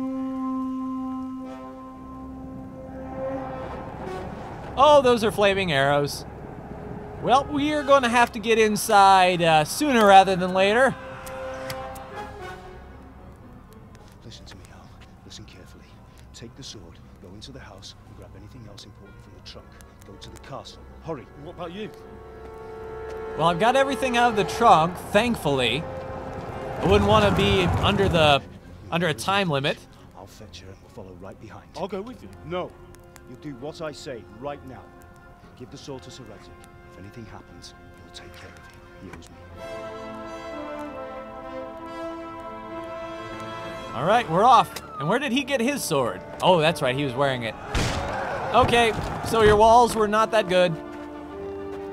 A: Oh, those are flaming arrows. Well, we are going to have to get inside sooner rather than later.
C: Listen to me, Al. Listen carefully. Take the sword, go into the house, and grab anything else important from the trunk. Go to the castle. Hurry.
D: What about you?
A: Well, I've got everything out of the trunk, thankfully. I wouldn't want to be under a time limit.
C: I'll fetch her and we'll follow right behind.
D: I'll go with you.
C: No. You do what I say right now. Give the sword to Sir Radzik. If anything happens, he'll take care of you. He owes me.
A: All right, we're off. And where did he get his sword? Oh, that's right, he was wearing it. Okay, so your walls were not that good.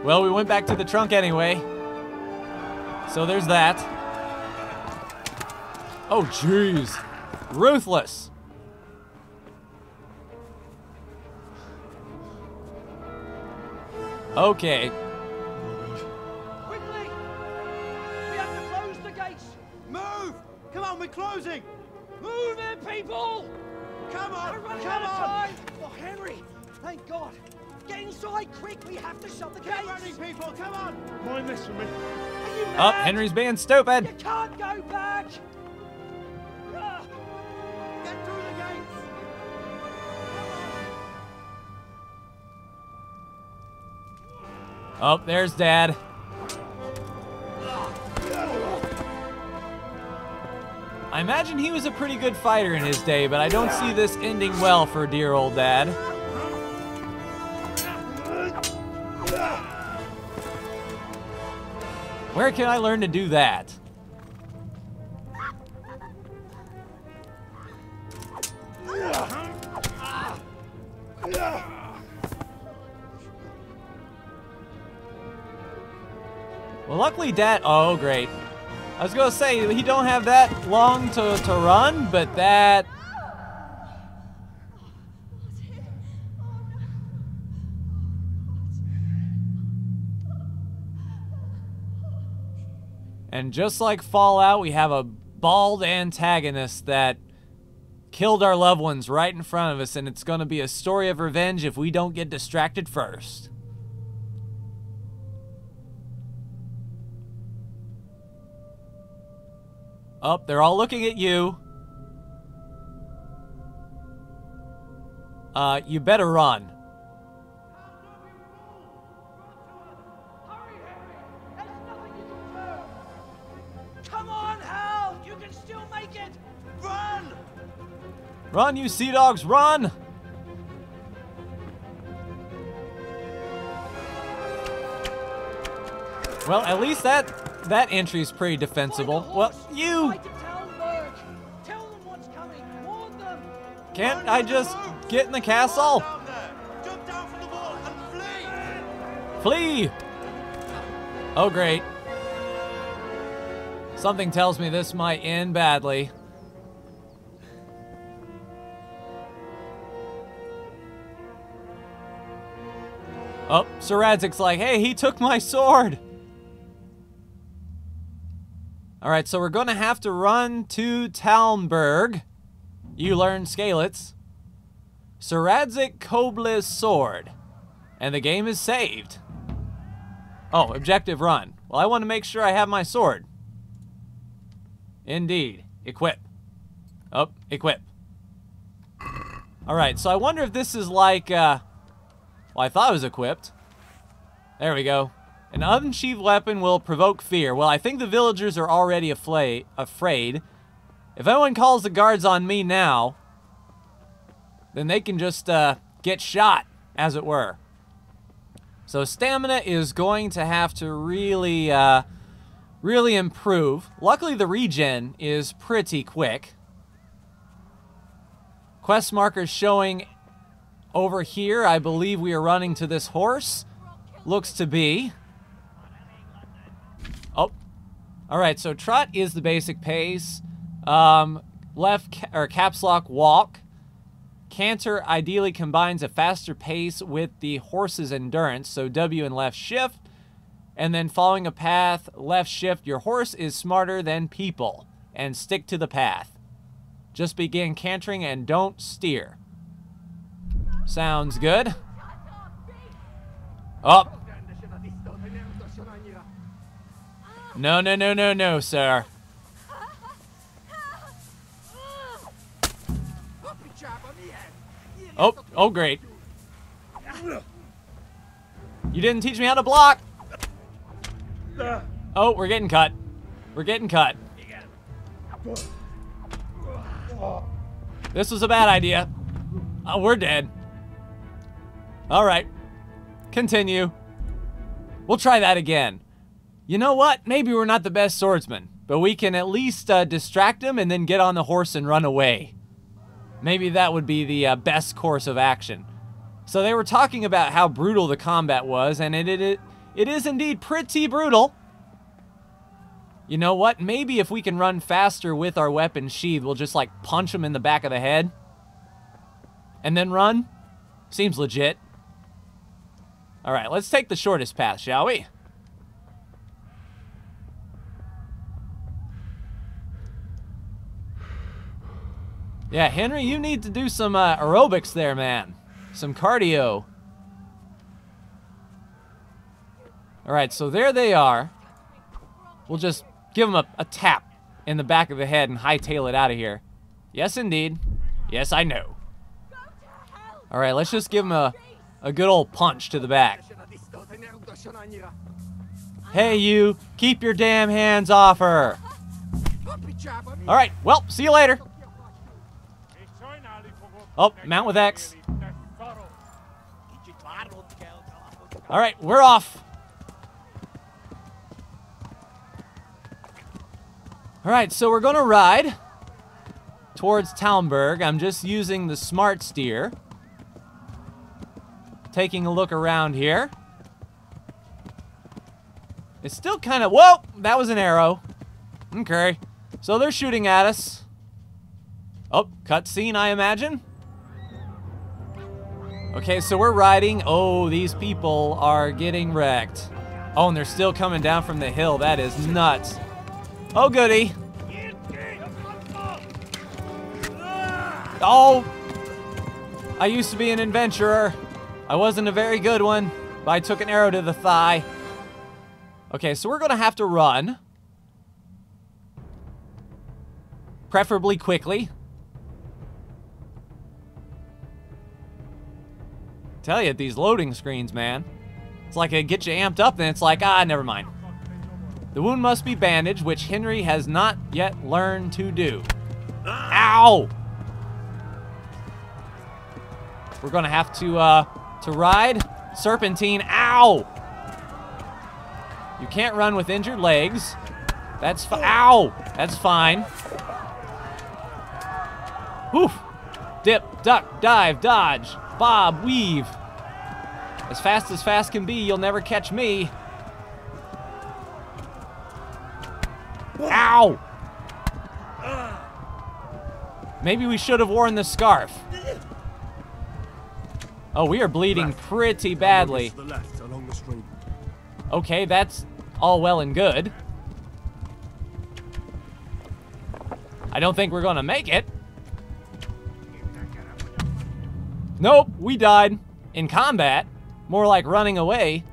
A: Well, we went back to the trunk anyway. So there's that. Oh, jeez. Ruthless. Okay.
K: Quickly! We have to close the gates! Move! Come on, we're closing! Move it, people! Come on! Come on! Oh, Henry! Thank God! Get inside, quick! We have to shut the gates! Get running, people! Come on!
O: Mind this for me.
K: Are you mad?
A: Oh, Henry's being stupid.
K: You can't go back! Get through the gates!
A: Oh, there's Dad. I imagine he was a pretty good fighter in his day, but I don't see this ending well for dear old Dad. Where can I learn to do that? Well, luckily Dad... Oh, great. I was gonna say, he don't have that long to run, but that... And just like Fallout, we have a bald antagonist that killed our loved ones right in front of us, and it's gonna be a story of revenge if we don't get distracted first. Oh, they're all looking at you. You better run.
K: Come on, Hal! You can still make it! Run!
A: Run, you sea dogs, run! Well, at least that entry is pretty defensible. Well, you... Can't I just get in the castle?
K: Jump down from the wall and
A: Flee! Oh, great. Something tells me this might end badly. Oh, Sir Radzik's like, hey, he took my sword! Alright, so we're gonna have to run to Talmberg. You learn Scalets. Sir Radzik Kobla's sword. And the game is saved. Oh, objective run. Well, I want to make sure I have my sword. Indeed. Equip. Oh, equip. Alright, so I wonder if this is like, well, I thought it was equipped. There we go. An unsheathed weapon will provoke fear. Well, I think the villagers are already afraid. If anyone calls the guards on me now, then they can just get shot, as it were. So stamina is going to have to really, really improve. Luckily, the regen is pretty quick. Quest markers showing over here. I believe we are running to this horse. Looks to be. Oh. Alright, so trot is the basic pace. Caps lock walk. Canter ideally combines a faster pace with the horse's endurance, so W and left shift. And then following a path, left shift, your horse is smarter than people. And stick to the path. Just begin cantering and don't steer. Sounds good. Oh. No, no, no, no, no, sir. Oh, oh, great. You didn't teach me how to block. Oh, we're getting cut. We're getting cut. This was a bad idea. Oh, we're dead. All right. Continue. We'll try that again. You know what? Maybe we're not the best swordsmen. but we can at least distract him and then get on the horse and run away. Maybe that would be the best course of action. So they were talking about how brutal the combat was, and it is indeed pretty brutal. You know what? Maybe if we can run faster with our weapon sheath, we'll just like punch him in the back of the head and then run. Seems legit. All right, let's take the shortest path, shall we? Yeah, Henry, you need to do some aerobics there, man. Some cardio. All right, so there they are. We'll just give them a tap in the back of the head and hightail it out of here. Yes, indeed. Yes, I know. All right, let's just give them a good old punch to the back. Hey, you. Keep your damn hands off her. All right, well, see you later. Oh, mount with X. All right, we're off. All right, so we're going to ride towards Talmberg. I'm just using the smart steer. Taking a look around here. It's still kind of... Whoa! That was an arrow. Okay. So they're shooting at us. Oh, cutscene, I imagine. Okay, so we're riding. Oh, these people are getting wrecked. Oh, and they're still coming down from the hill. That is nuts. Oh, goody. Oh! I used to be an adventurer. I wasn't a very good one, but I took an arrow to the thigh. Okay, so we're going to have to run. Preferably quickly. Tell you, these loading screens, man. It's like it gets you amped up, and it's like, never mind. The wound must be bandaged, which Henry has not yet learned to do. Ow! We're gonna have to ride. Serpentine, ow! You can't run with injured legs. That's ow! That's fine. Whew! Dip, duck, dive, dodge, bob, weave. As fast can be, you'll never catch me. Ow! Maybe we should have worn the scarf. Oh, we are bleeding pretty badly. Okay, that's all well and good. I don't think we're gonna make it. Nope, we died. In combat. More like running away.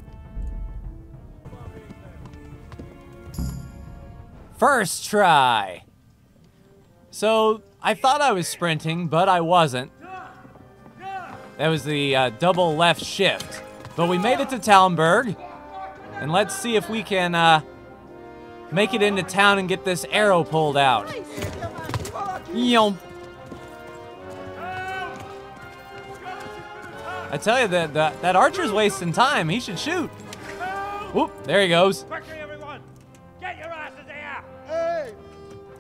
A: First try. So, I thought I was sprinting, but I wasn't. That was the double left shift. But we made it to Talmberg. And let's see if we can make it into town and get this arrow pulled out. Yum. I tell you, that archer's wasting time. He should shoot. Whoop, there he goes.
K: Quickly, everyone! Get your asses here! Hey!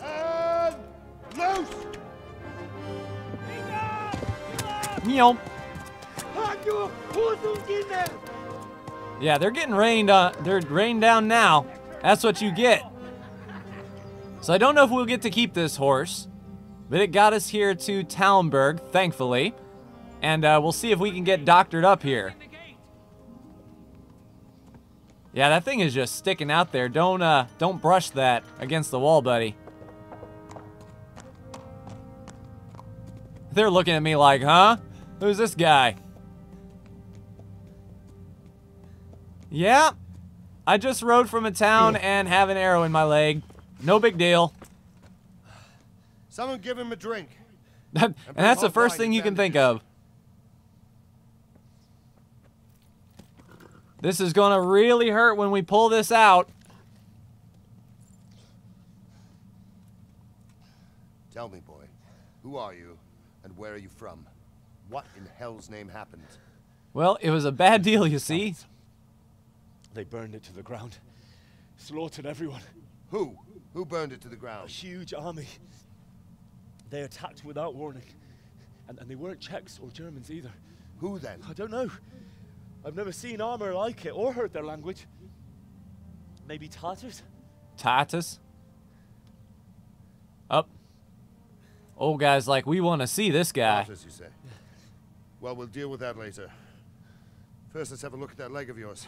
K: And loose!
A: Yum. Yeah, they're getting rained on. They're rained down now. That's what you get. So I don't know if we'll get to keep this horse, but it got us here to Talmberg, thankfully. And we'll see if we can get doctored up here. Yeah, that thing is just sticking out there. Don't brush that against the wall, buddy. They're looking at me like, huh? Who's this guy? Yeah, I just rode from a town and have an arrow in my leg. No big deal.
L: Someone give him a drink.
A: And that's the first thing you can think of. This is gonna really hurt when we pull this out.
T: Tell me, boy, who are you and where are you from? What in hell's name happened?
A: Well, it was a bad deal, you see.
S: They burned it to the ground. Slaughtered everyone.
T: Who? Who burned it to the ground?
D: A huge army. They attacked without warning. And they weren't Czechs or Germans either.
T: Who then?
D: I don't know. I've never seen armor like it or heard their language. Maybe Tatars?
A: Tatars? Up. Old guy's like, we want to see this guy.
T: Tatars, you say? Well, we'll deal with that later. First, let's have a look at that leg of yours.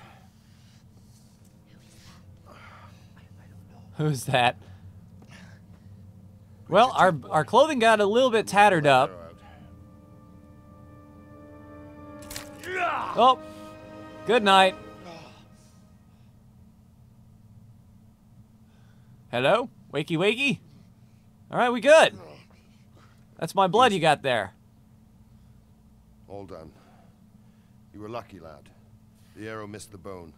A: Who's that? Well, our clothing got a little bit tattered up. Oh, good night. Hello? Wakey wakey? All right, we good. That's my blood you got there.
T: All done. You were lucky, lad. The arrow missed the bone.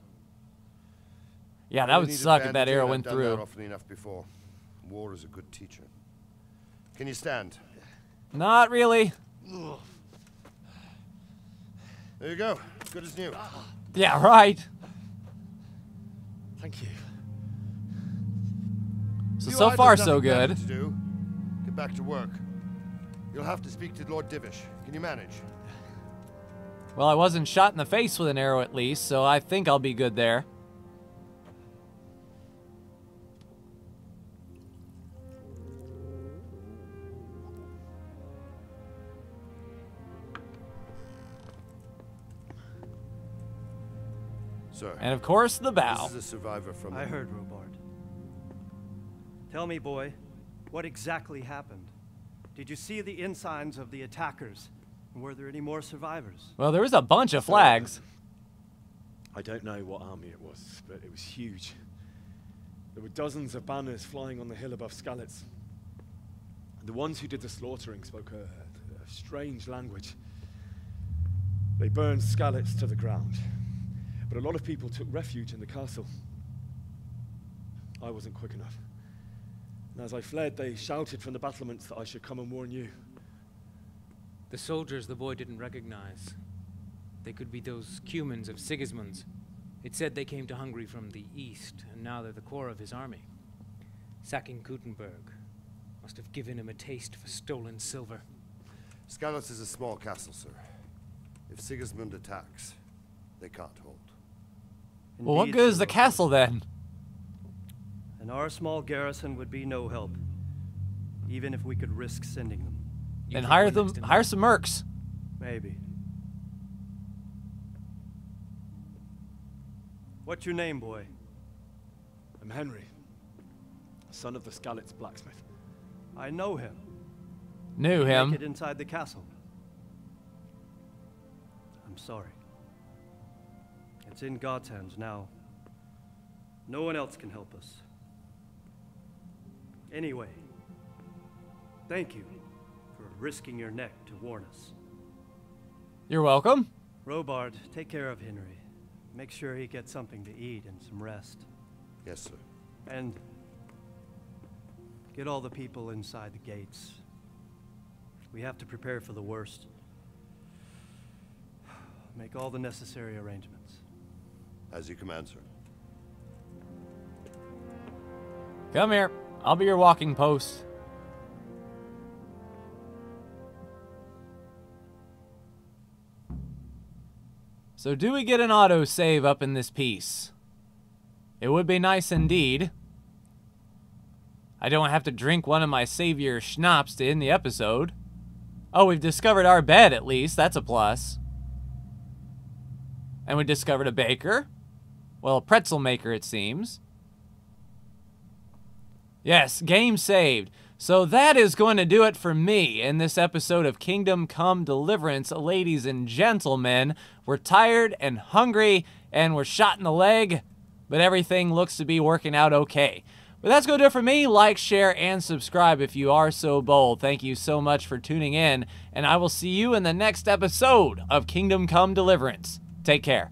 A: Yeah, that would suck if that arrow went
T: I've
A: through.
T: done that often enough before. War is a good teacher. Can you stand?
A: Not really.
T: There you go. Good as new.
A: Yeah, right.
D: Thank you.
A: So far, so good.
T: To do. Get back to work. You'll have to speak to Lord Divish. Can you manage?
A: Well, I wasn't shot in the face with an arrow at least, so I think I'll be good there.
T: Sir.
A: And of course, the bow.
T: This is a survivor from...
K: I heard, Robard. Tell me, boy, what exactly happened? Did you see the ensigns of the attackers? And were there any more survivors?
A: Well, there was a bunch of flags.
D: I don't know what army it was, but it was huge. There were dozens of banners flying on the hill above Skalitz. The ones who did the slaughtering spoke a strange language. They burned Skalitz to the ground. But a lot of people took refuge in the castle. I wasn't quick enough. And as I fled, they shouted from the battlements that I should come and warn you.
U: The soldiers the boy didn't recognize. They could be those Cumans of Sigismund's. It said they came to Hungary from the east, and now they're the core of his army. Sacking Gutenberg must have given him a taste for stolen silver.
T: Skalitz is a small castle, sir. If Sigismund attacks, they can't hold.
A: Well, what good is the castle then?
K: And our small garrison would be no help, even if we could risk sending them.
A: Then hire some mercs.
K: Maybe. What's your name, boy?
D: I'm Henry, son of the Skalitz blacksmith.
K: I know him.
A: Knew him.
K: Make it inside the castle. I'm sorry. It's in God's hands now. No one else can help us. Anyway, thank you for risking your neck to warn us.
A: You're welcome.
K: Robard, take care of Henry. Make sure he gets something to eat and some rest.
T: Yes, sir.
K: And get all the people inside the gates. We have to prepare for the worst. Make all the necessary arrangements.
T: As you command, sir.
A: Come here. I'll be your walking post. So do we get an autosave up in this piece? It would be nice indeed. I don't have to drink one of my savior schnapps to end the episode. Oh, we've discovered our bed at least. That's a plus. And we discovered a baker. Well, a pretzel maker, it seems. Yes, game saved. So that is going to do it for me in this episode of Kingdom Come Deliverance. Ladies and gentlemen, we're tired and hungry and we're shot in the leg, but everything looks to be working out okay. But that's going to do it for me. Like, share, and subscribe if you are so bold. Thank you so much for tuning in, and I will see you in the next episode of Kingdom Come Deliverance. Take care.